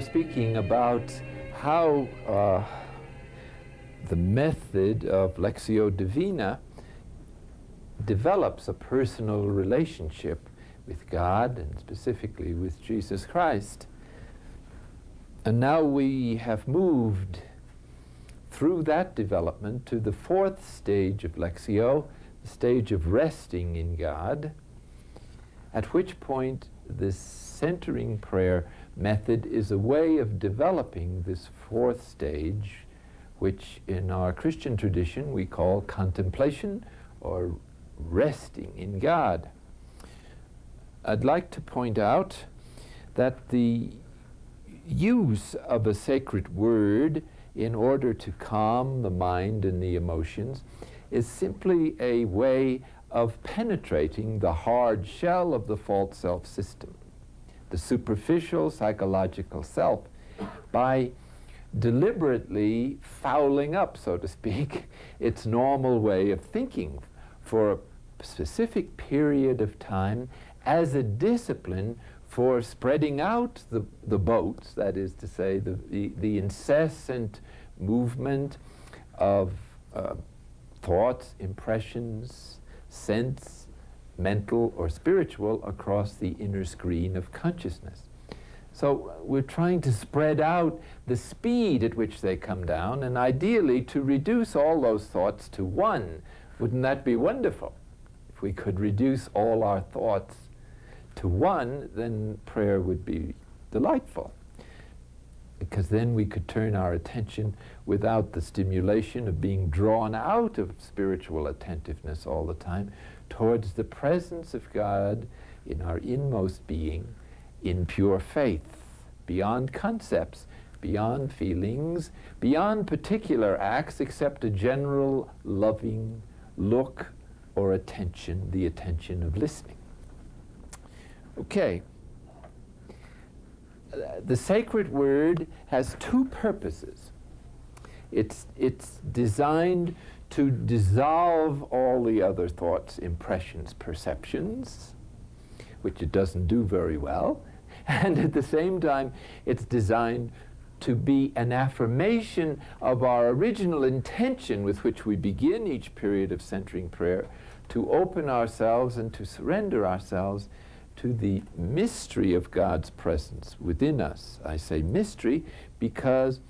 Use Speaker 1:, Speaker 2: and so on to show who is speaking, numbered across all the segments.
Speaker 1: speaking about how the method of Lectio Divina develops a personal relationship with God and specifically with Jesus Christ. And now we have moved through that development to the fourth stage of Lectio, the stage of resting in God, at which point this centering prayer method is a way of developing this fourth stage, which in our Christian tradition we call contemplation or resting in God. I'd like to point out that the use of a sacred word in order to calm the mind and the emotions is simply a way of penetrating the hard shell of the false self system, the superficial psychological self, by deliberately fouling up, so to speak, its normal way of thinking for a specific period of time as a discipline for spreading out the boats, that is to say, the incessant movement of thoughts, impressions, sense, mental or spiritual across the inner screen of consciousness. So we're trying to spread out the speed at which they come down, and ideally to reduce all those thoughts to one. Wouldn't that be wonderful? If we could reduce all our thoughts to one, then prayer would be delightful, because then we could turn our attention without the stimulation of being drawn out of spiritual attentiveness all the time towards the presence of God in our inmost being, in pure faith, beyond concepts, beyond feelings, beyond particular acts, except a general loving look or attention, the attention of listening. Okay. The sacred word has two purposes. It's designed to dissolve all the other thoughts, impressions, perceptions, which it doesn't do very well. And at the same time, it's designed to be an affirmation of our original intention with which we begin each period of centering prayer, to open ourselves and to surrender ourselves to the mystery of God's presence within us. I say mystery because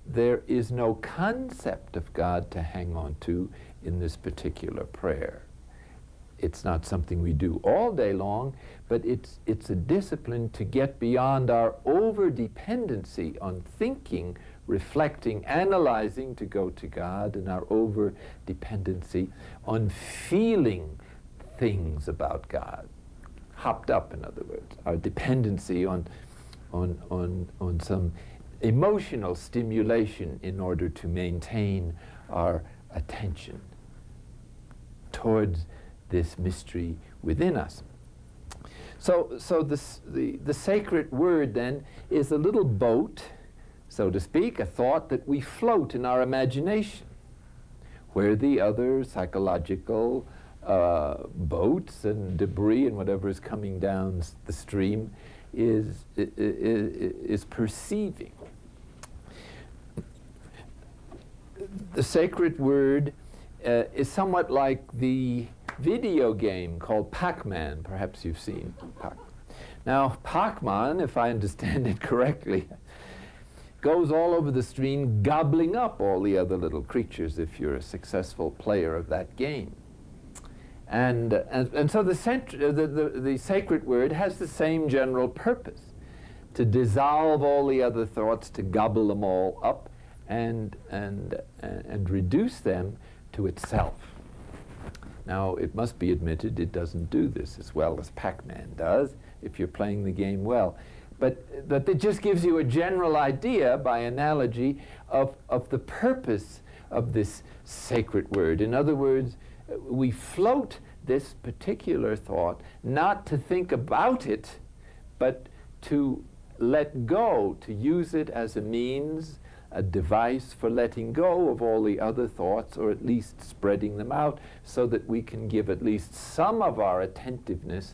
Speaker 1: there is no concept of God to hang on to in this particular prayer. It's not something we do all day long, but it's a discipline to get beyond our over-dependency on thinking, reflecting, analyzing to go to God, and our over-dependency on feeling things about God. Hopped up, in other words, our dependency on some emotional stimulation in order to maintain our attention towards this mystery within us. So the sacred word then is a little boat, so to speak, a thought that we float in our imagination, where the other psychological boats and debris and whatever is coming down the stream is perceiving. The sacred word is somewhat like the video game called Pac-Man. Perhaps you've seen Pac-Man. Now, Pac-Man, if I understand it correctly, goes all over the stream gobbling up all the other little creatures if you're a successful player of that game. And so the sacred word has the same general purpose, to dissolve all the other thoughts, to gobble them all up and reduce them to itself. Now, it must be admitted it doesn't do this as well as Pac-Man does if you're playing the game well. But it just gives you a general idea, by analogy, of the purpose of this sacred word. In other words, we float this particular thought not to think about it, but to let go, to use it as a means, a device for letting go of all the other thoughts, or at least spreading them out, so that we can give at least some of our attentiveness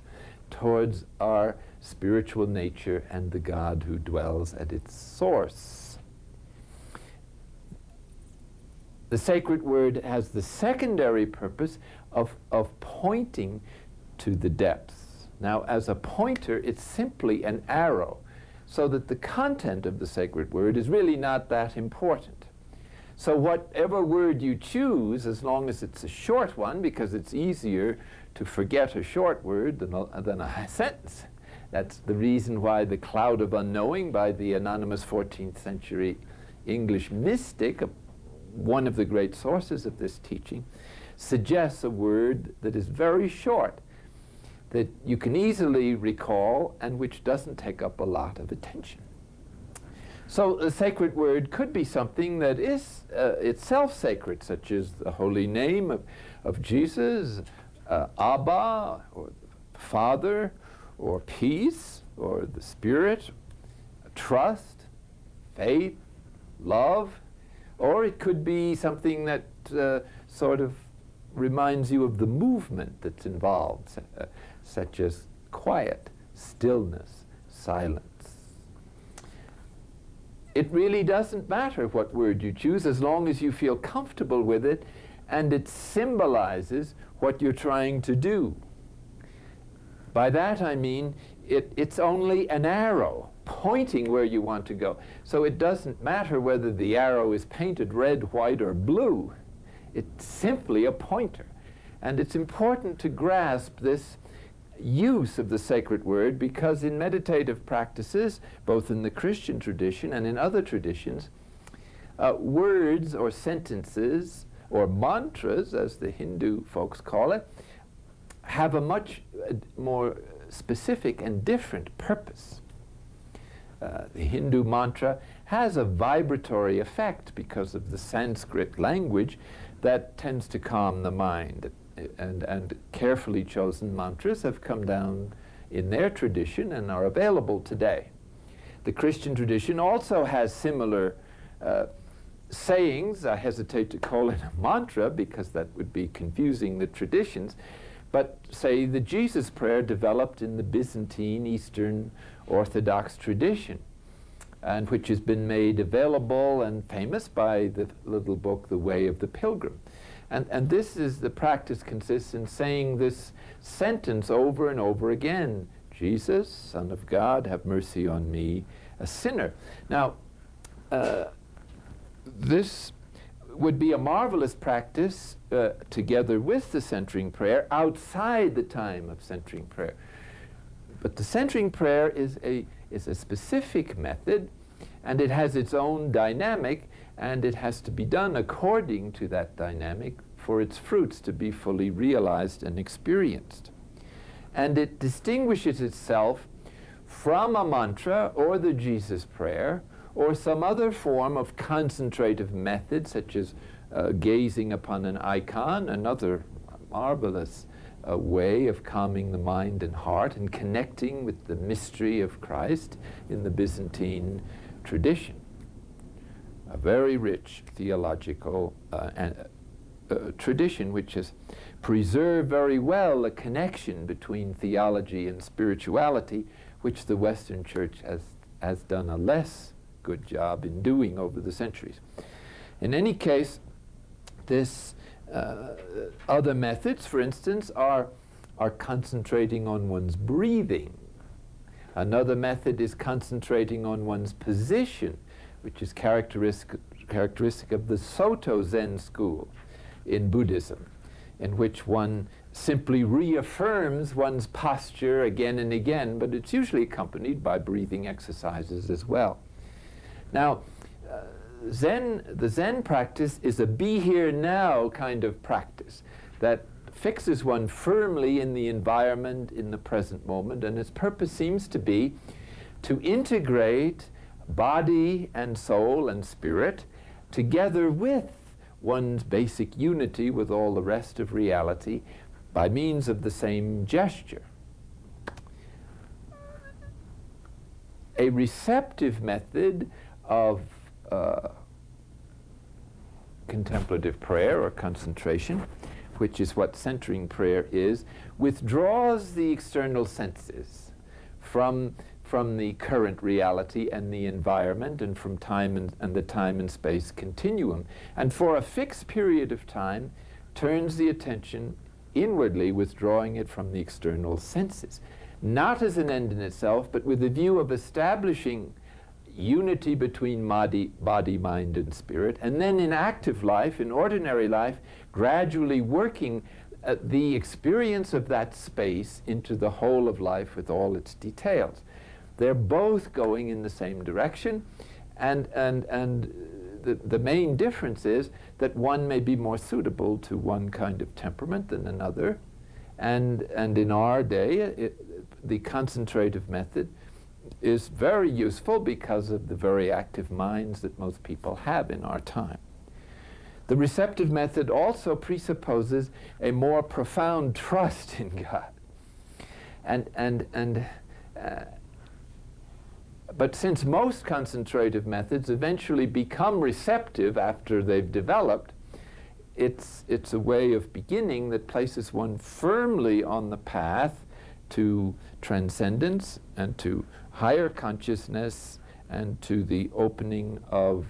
Speaker 1: towards our spiritual nature and the God who dwells at its source. The sacred word has the secondary purpose of pointing to the depths. Now, as a pointer, it's simply an arrow, so that the content of the sacred word is really not that important. So whatever word you choose, as long as it's a short one, because it's easier to forget a short word than a sentence. That's the reason why the cloud of unknowing by the anonymous 14th century English mystic, one of the great sources of this teaching, suggests a word that is very short, that you can easily recall and which doesn't take up a lot of attention. So the sacred word could be something that is itself sacred, such as the holy name of Jesus, Abba, or Father, or peace, or the Spirit, trust, faith, love, or it could be something that sort of reminds you of the movement that's involved, such as quiet, stillness, silence. It really doesn't matter what word you choose as long as you feel comfortable with it and it symbolizes what you're trying to do. By that I mean it's only an arrow pointing where you want to go. So it doesn't matter whether the arrow is painted red, white, or blue. It's simply a pointer. And it's important to grasp this use of the sacred word, because in meditative practices, both in the Christian tradition and in other traditions, words or sentences or mantras, as the Hindu folks call it, have a much more specific and different purpose. The Hindu mantra has a vibratory effect because of the Sanskrit language that tends to calm the mind. And carefully chosen mantras have come down in their tradition and are available today. The Christian tradition also has similar sayings. I hesitate to call it a mantra because that would be confusing the traditions, but say the Jesus prayer developed in the Byzantine Eastern Orthodox tradition, and which has been made available and famous by the little book, The Way of the Pilgrim. And this is the practice consists in saying this sentence over and over again. Jesus, Son of God, have mercy on me, a sinner. Now, this would be a marvelous practice together with the centering prayer outside the time of centering prayer. But the centering prayer is a specific method, and it has its own dynamic, and it has to be done according to that dynamic for its fruits to be fully realized and experienced. And it distinguishes itself from a mantra or the Jesus prayer or some other form of concentrative method, such as gazing upon an icon, another marvelous way of calming the mind and heart and connecting with the mystery of Christ in the Byzantine tradition. A very rich theological tradition which has preserved very well a connection between theology and spirituality, which the Western Church has done a less good job in doing over the centuries. In any case, this other methods, for instance, are concentrating on one's breathing. Another method is concentrating on one's position, which is characteristic of the Soto Zen school in Buddhism, in which one simply reaffirms one's posture again and again, but it's usually accompanied by breathing exercises as well. Now, the Zen practice is a be here now kind of practice that fixes one firmly in the environment in the present moment, and its purpose seems to be to integrate body and soul and spirit together with one's basic unity with all the rest of reality by means of the same gesture. A receptive method of contemplative prayer or concentration which is what centering prayer is, withdraws the external senses from the current reality and the environment and from time and the time and space continuum, and for a fixed period of time turns the attention inwardly, withdrawing it from the external senses, not as an end in itself, but with the view of establishing unity between body, mind, and spirit, and then in active life, in ordinary life, gradually working the experience of that space into the whole of life with all its details. They're both going in the same direction, and the main difference is that one may be more suitable to one kind of temperament than another, and in our day, the concentrative method is very useful because of the very active minds that most people have in our time. The receptive method also presupposes a more profound trust in God. But since most concentrative methods eventually become receptive after they've developed, it's a way of beginning that places one firmly on the path to transcendence and to higher consciousness and to the opening of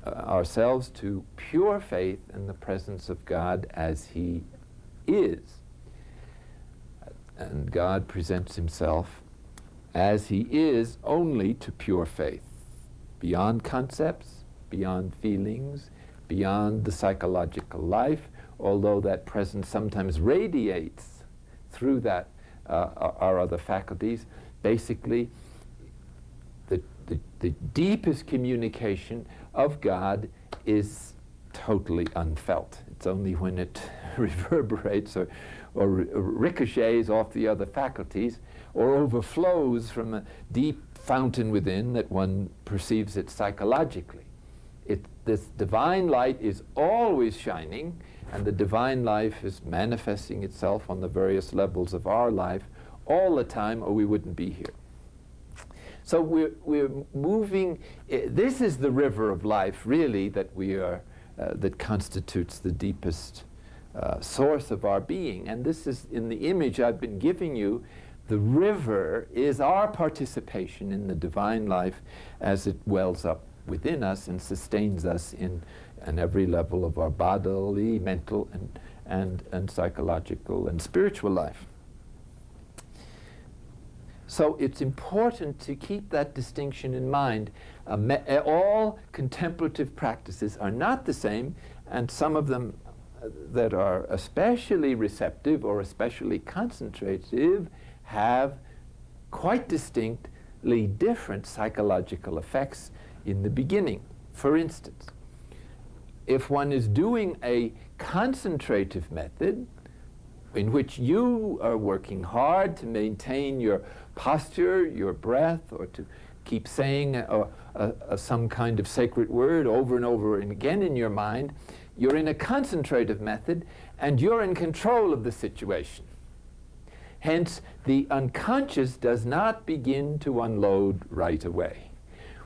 Speaker 1: ourselves to pure faith in the presence of God as He is. And God presents Himself as He is only to pure faith, beyond concepts, beyond feelings, beyond the psychological life, although that presence sometimes radiates through that our other faculties. Basically, the deepest communication of God is totally unfelt. It's only when it reverberates or ricochets off the other faculties or overflows from a deep fountain within that one perceives it psychologically. This divine light is always shining, and the divine life is manifesting itself on the various levels of our life all the time, or we wouldn't be here. So we're moving. This is the river of life, really, that we are that constitutes the deepest source of our being. And this is in the image I've been giving you. The river is our participation in the divine life as it wells up within us and sustains us in every level of our bodily, mental, and psychological and spiritual life. So it's important to keep that distinction in mind. All contemplative practices are not the same, and some of them that are especially receptive or especially concentrative have quite distinctly different psychological effects in the beginning. For instance, if one is doing a concentrative method in which you are working hard to maintain your posture, your breath, or to keep saying some kind of sacred word over and over and again in your mind, you're in a concentrative method and you're in control of the situation. Hence, the unconscious does not begin to unload right away.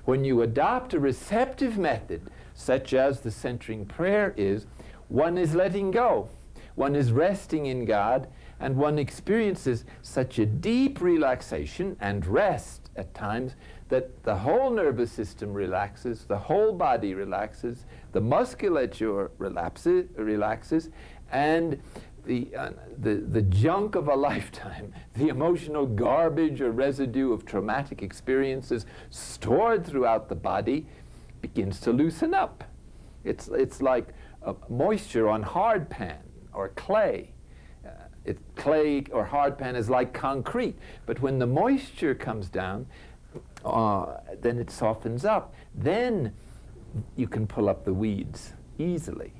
Speaker 1: When you adopt a receptive method, such as the centering prayer is, one is letting go. One is resting in God, and one experiences such a deep relaxation and rest at times that the whole nervous system relaxes, the whole body relaxes, the musculature relaxes, and the junk of a lifetime, the emotional garbage or residue of traumatic experiences stored throughout the body, begins to loosen up. It's like moisture on hard pan or clay. Clay or hard pan is like concrete, but when the moisture comes down, then it softens up. Then you can pull up the weeds easily.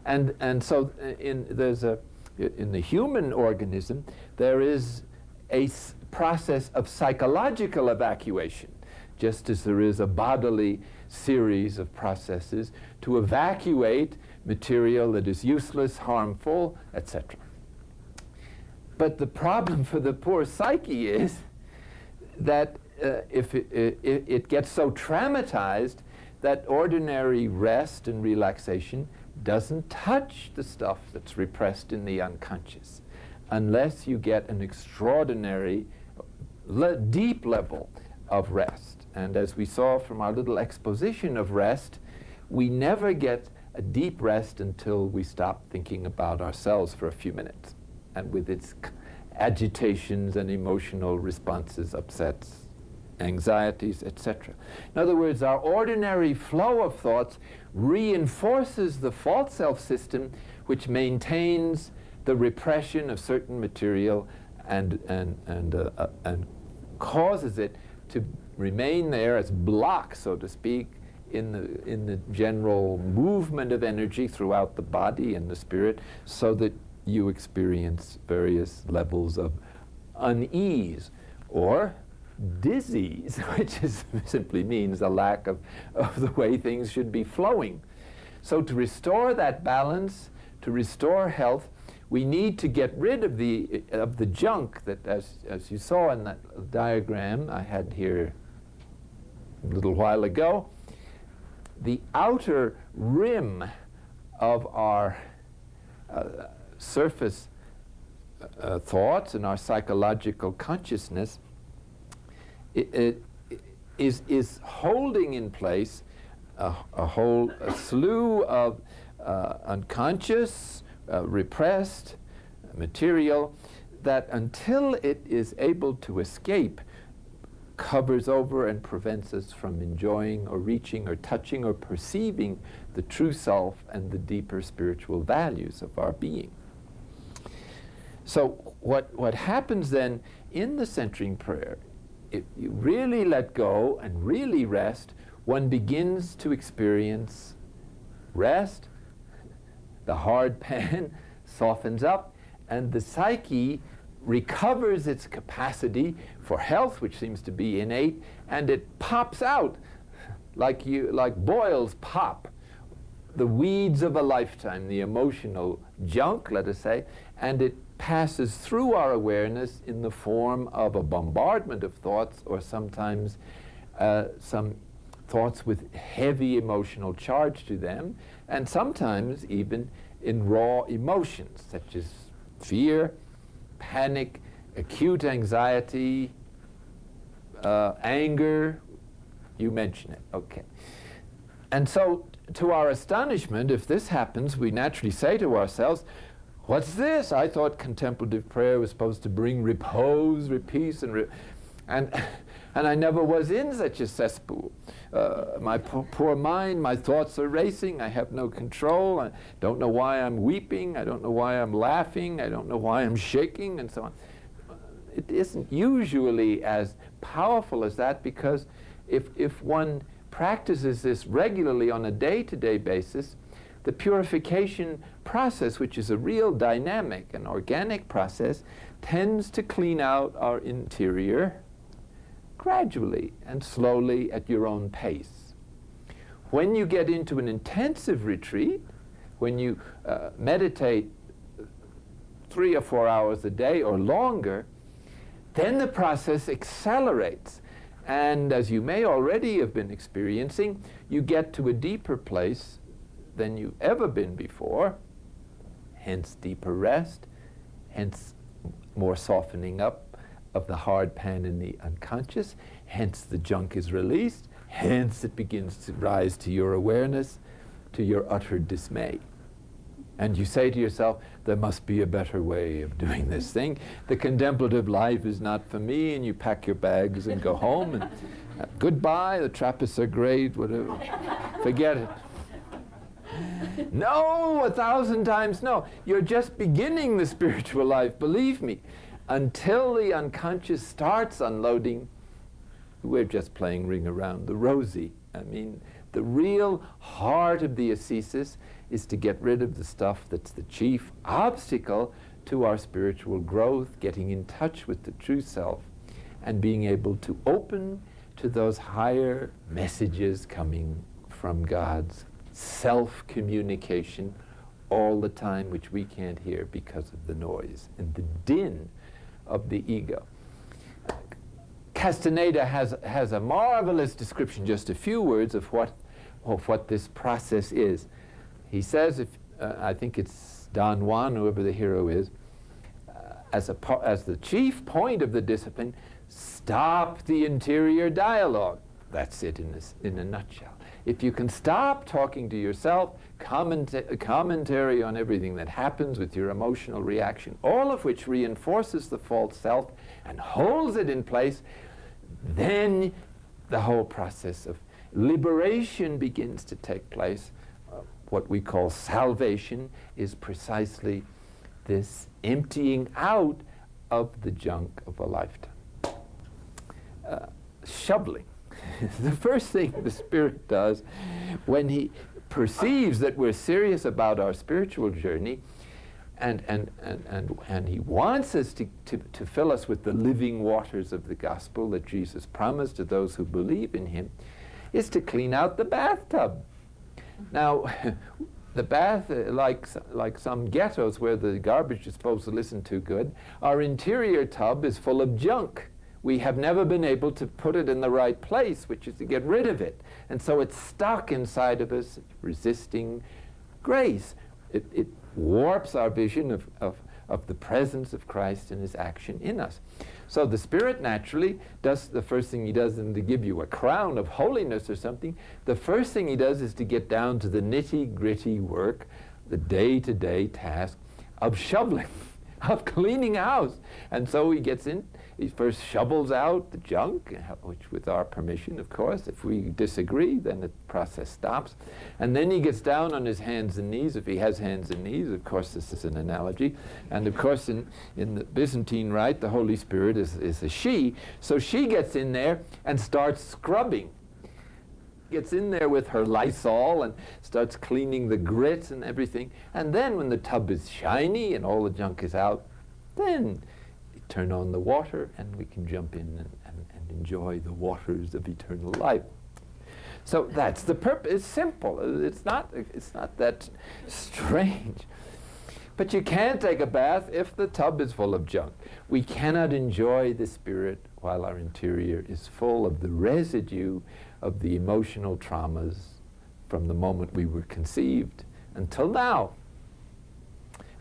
Speaker 1: And so in the human organism, there is a process of psychological evacuation, just as there is a bodily series of processes to evacuate material that is useless, harmful, etc. But the problem for the poor psyche is that if it gets so traumatized that ordinary rest and relaxation doesn't touch the stuff that's repressed in the unconscious unless you get an extraordinary, deep level of rest. And as we saw from our little exposition of rest, we never get a deep rest until we stop thinking about ourselves for a few minutes, and with its agitations and emotional responses, upsets, anxieties, etc. In other words, our ordinary flow of thoughts reinforces the false self system, which maintains the repression of certain material and causes it to remain there as blocks, so to speak, in the general movement of energy throughout the body and the spirit, so that you experience various levels of unease or disease, which simply means a lack of the way things should be flowing. So to restore that balance, to restore health, we need to get rid of the junk that, as you saw in that diagram I had here a little while ago. The outer rim of our surface thoughts and our psychological consciousness is holding in place a slew of unconscious, repressed material that, until it is able to escape, covers over and prevents us from enjoying or reaching or touching or perceiving the true self and the deeper spiritual values of our being. So what happens then in the centering prayer, if you really let go and really rest, one begins to experience rest, the hard pan softens up, and the psyche recovers its capacity for health, which seems to be innate, and it pops out like boils pop, the weeds of a lifetime, the emotional junk, let us say, and it passes through our awareness in the form of a bombardment of thoughts, or sometimes some thoughts with heavy emotional charge to them, and sometimes even in raw emotions such as fear, panic, acute anxiety, anger, you mention it, okay. And so, to our astonishment, if this happens, we naturally say to ourselves, what's this? I thought contemplative prayer was supposed to bring repose, peace, and I never was in such a cesspool. My poor mind, my thoughts are racing, I have no control, I don't know why I'm weeping, I don't know why I'm laughing, I don't know why I'm shaking, and so on. It isn't usually as powerful as that, because if one practices this regularly on a day-to-day basis, the purification process, which is a real dynamic and organic process, tends to clean out our interior gradually and slowly at your own pace. When you get into an intensive retreat, when you meditate 3 or 4 hours a day or longer, then the process accelerates. And as you may already have been experiencing, you get to a deeper place than you've ever been before, hence deeper rest, hence more softening up of the hard pan in the unconscious, hence the junk is released, hence it begins to rise to your awareness, to your utter dismay. And you say to yourself, there must be a better way of doing this thing. The contemplative life is not for me, and you pack your bags and go home, and goodbye, the Trappists are great, whatever, forget it. No, 1,000 times no. You're just beginning the spiritual life, believe me. Until the unconscious starts unloading, we're just playing ring around the rosy. I mean, the real heart of the ascesis is to get rid of the stuff that's the chief obstacle to our spiritual growth, getting in touch with the true self, and being able to open to those higher messages coming from God's self-communication all the time, which we can't hear because of the noise and the din of the ego. Castaneda has a marvelous description, just a few words of what this process is. He says, I think it's Don Juan, whoever the hero is, as the chief point of the discipline, stop the interior dialogue. That's it in a nutshell. If you can stop talking to yourself, commentary on everything that happens with your emotional reaction, all of which reinforces the false self and holds it in place, then the whole process of liberation begins to take place. What we call salvation is precisely this emptying out of the junk of a lifetime. Shoveling. The first thing the Spirit does when he perceives that we're serious about our spiritual journey, and he wants us to fill us with the living waters of the gospel that Jesus promised to those who believe in him, is to clean out the bathtub. Now, the bath, like some ghettos where the garbage is supposed to listen too good, our interior tub is full of junk. We have never been able to put it in the right place, which is to get rid of it. And so it's stuck inside of us, resisting grace. It warps our vision of the presence of Christ and his action in us. So the Spirit naturally does, the first thing he does isn't to give you a crown of holiness or something. The first thing he does is to get down to the nitty-gritty work, the day-to-day task of shoveling, of cleaning house. And so he gets in, he first shovels out the junk, which with our permission, of course. If we disagree, then the process stops. And then he gets down on his hands and knees, if he has hands and knees. Of course, this is an analogy. And of course, in the Byzantine Rite, the Holy Spirit is a she. So she gets in there and starts scrubbing. Gets in there with her Lysol and starts cleaning the grit and everything. And then when the tub is shiny and all the junk is out, then turn on the water and we can jump in and enjoy the waters of eternal life. So that's the purpose. It's simple. It's not that strange. But you can't take a bath if the tub is full of junk. We cannot enjoy the Spirit while our interior is full of the residue of the emotional traumas from the moment we were conceived until now,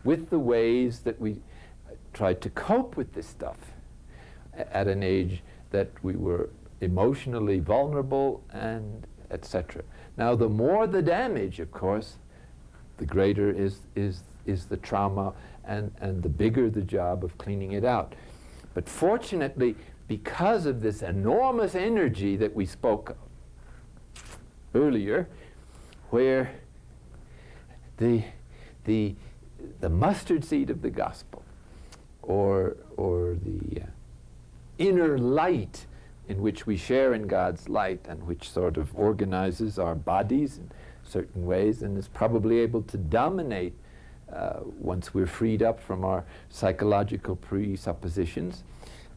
Speaker 1: with the ways that we tried to cope with this stuff at an age that we were emotionally vulnerable, and etc. Now, the more the damage, of course, the greater is the trauma, and the bigger the job of cleaning it out. But fortunately, because of this enormous energy that we spoke of earlier, where the mustard seed of the gospel, or the inner light in which we share in God's light, and which sort of organizes our bodies in certain ways and is probably able to dominate once we're freed up from our psychological presuppositions.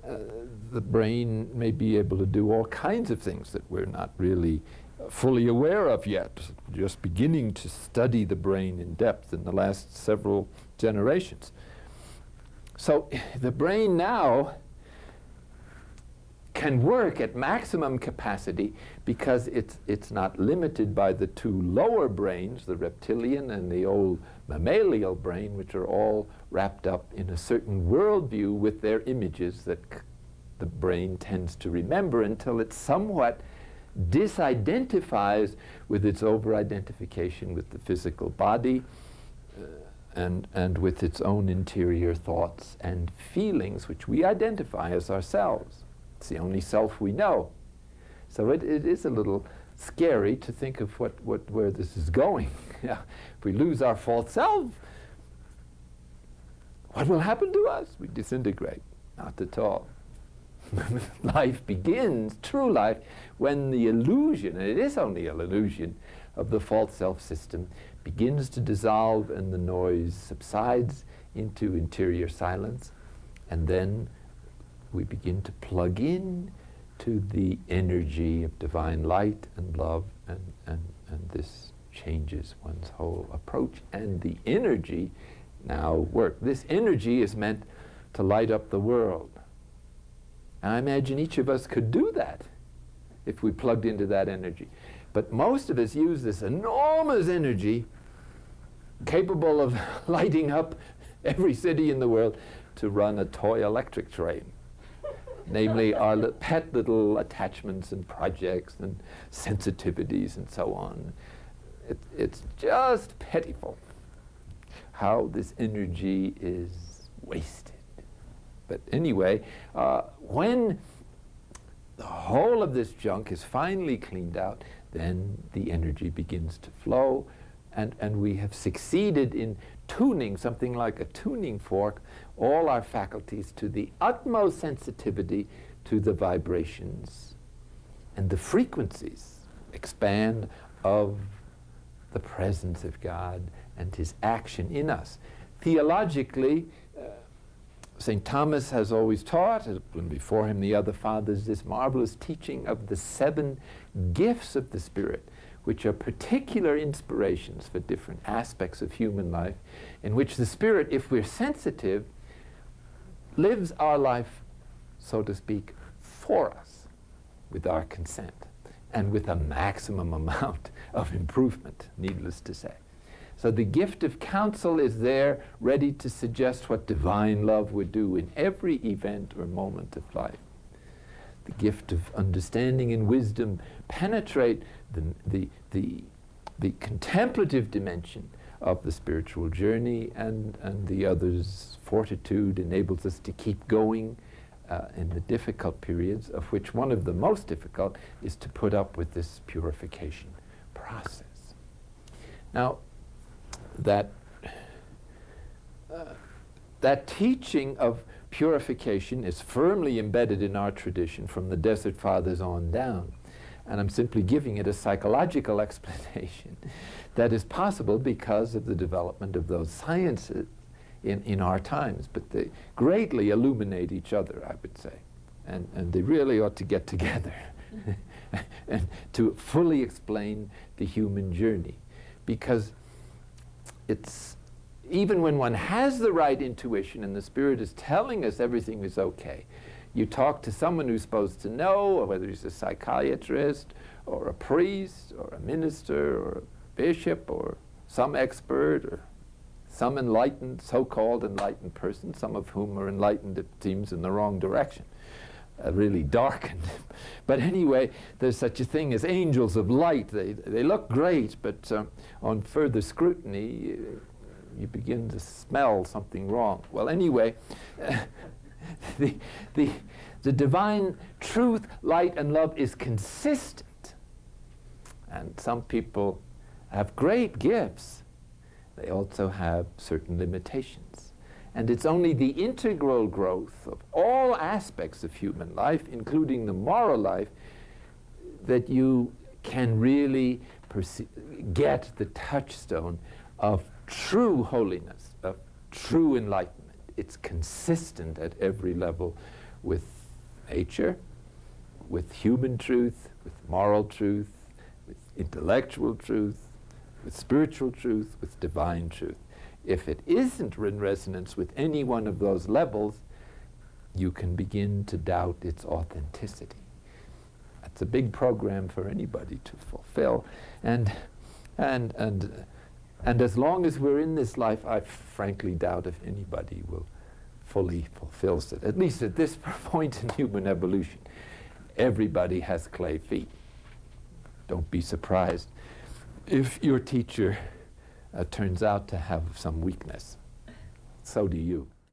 Speaker 1: The brain may be able to do all kinds of things that we're not really fully aware of yet, just beginning to study the brain in depth in the last several generations. So the brain now can work at maximum capacity because it's not limited by the two lower brains, the reptilian and the old mammalian brain, which are all wrapped up in a certain worldview with their images that the brain tends to remember until it somewhat disidentifies with its over-identification with the physical body, and with its own interior thoughts and feelings, which we identify as ourselves. It's the only self we know. So it is a little scary to think of where this is going. If we lose our false self, what will happen to us? We disintegrate. Not at all. Life begins, true life, when the illusion, and it is only an illusion, of the false self system begins to dissolve and the noise subsides into interior silence, and then we begin to plug in to the energy of divine light and love, and this changes one's whole approach, and the energy now works. This energy is meant to light up the world. And I imagine each of us could do that if we plugged into that energy. But most of us use this enormous energy capable of lighting up every city in the world to run a toy electric train. Namely, our pet little attachments and projects and sensitivities and so on. It's just pitiful how this energy is wasted. But anyway, when the whole of this junk is finally cleaned out, then the energy begins to flow, and we have succeeded in tuning, something like a tuning fork, all our faculties to the utmost sensitivity to the vibrations and the frequencies expand of the presence of God and his action in us. Theologically, St. Thomas has always taught, and before him the other fathers, this marvelous teaching of the 7 gifts of the Spirit, which are particular inspirations for different aspects of human life, in which the Spirit, if we're sensitive, lives our life, so to speak, for us, with our consent, and with a maximum amount of improvement, needless to say. So the gift of counsel is there, ready to suggest what divine love would do in every event or moment of life. The gift of understanding and wisdom penetrate the contemplative dimension of the spiritual journey, and the other's fortitude enables us to keep going in the difficult periods, of which one of the most difficult is to put up with this purification process. Now, that teaching of purification is firmly embedded in our tradition from the Desert Fathers on down. And I'm simply giving it a psychological explanation that is possible because of the development of those sciences in our times. But they greatly illuminate each other, I would say. And they really ought to get together and to fully explain the human journey. Because it's, even when one has the right intuition and the Spirit is telling us everything is okay, you talk to someone who's supposed to know, or whether he's a psychiatrist, or a priest, or a minister, or a bishop, or some expert, or some enlightened, so-called enlightened person, some of whom are enlightened, it seems, in the wrong direction, really darkened. But anyway, there's such a thing as angels of light. They look great, but on further scrutiny, you begin to smell something wrong. Well, anyway, the divine truth, light, and love is consistent. And some people have great gifts. They also have certain limitations. And it's only the integral growth of all aspects of human life, including the moral life, that you can really get the touchstone of true holiness, of true enlightenment. It's consistent at every level with nature, with human truth, with moral truth, with intellectual truth, with spiritual truth, with divine truth. If it isn't in resonance with any one of those levels, you can begin to doubt its authenticity. That's a big program for anybody to fulfill. And as long as we're in this life, I frankly doubt if anybody will fully fulfill it. At least at this point in human evolution, everybody has clay feet. Don't be surprised if your teacher turns out to have some weakness. So do you.